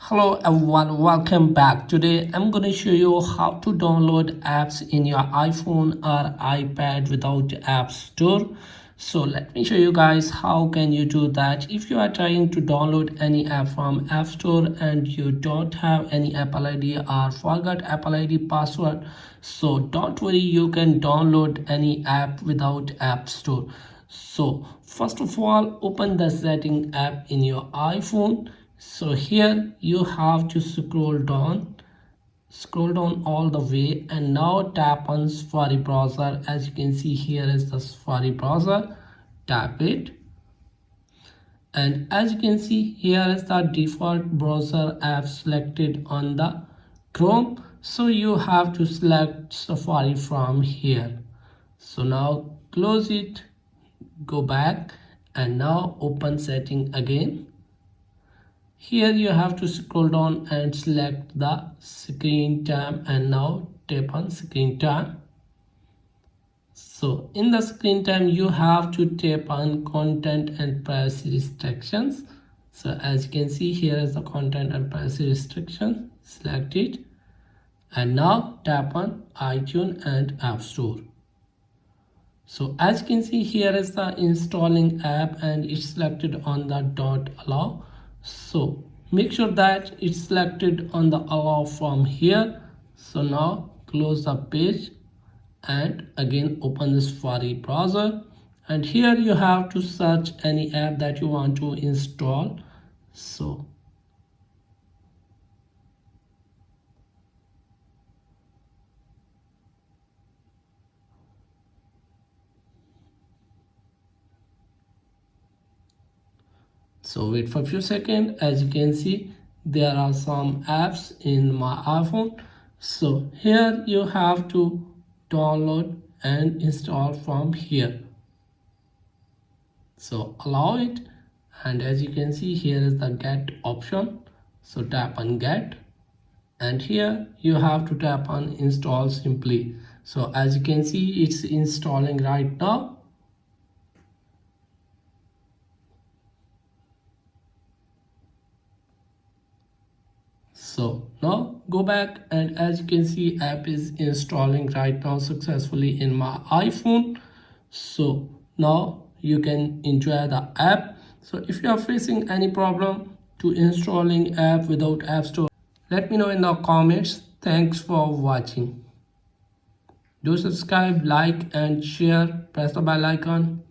Hello everyone, welcome back. Today I'm going to show you how to download apps in your iPhone or iPad without App Store. So let me show you guys how can you do that. If you are trying to download any app from App Store and you don't have any Apple ID or forgot Apple ID password, so don't worry, you can download any app without App Store. So first of all, open the setting app in your iPhone. So here you have to scroll down all the way, and now tap on Safari browser. As you can see, here is the Safari browser. Tap it, and as you can see, here is the default browser app selected on the Chrome. So you have to select Safari from here. So now close it, go back, and now open setting again. Here you have to scroll down and select the screen time, and now tap on screen time. So in the screen time you have to tap on content and privacy restrictions. So as you can see, here is the content and privacy restriction. Select it, and now tap on iTunes and App Store. So as you can see, here is the installing app and it's selected on the don't allow. So make sure that it's selected on the allow from here. So now close the page and again open the Safari browser, and here you have to search any app that you want to install. So wait for a few seconds. As you can see, there are some apps in my iPhone. So here you have to download and install from here. So allow it, and as you can see, here is the get option. So tap on get, and here you have to tap on install simply. So as you can see, it's installing right now. So now go back, and as you can see, app is installing right now successfully in my iPhone. So now you can enjoy the app. So if you are facing any problem to installing app without App Store, let me know in the comments. Thanks for watching. Do subscribe, like and share, press the bell icon.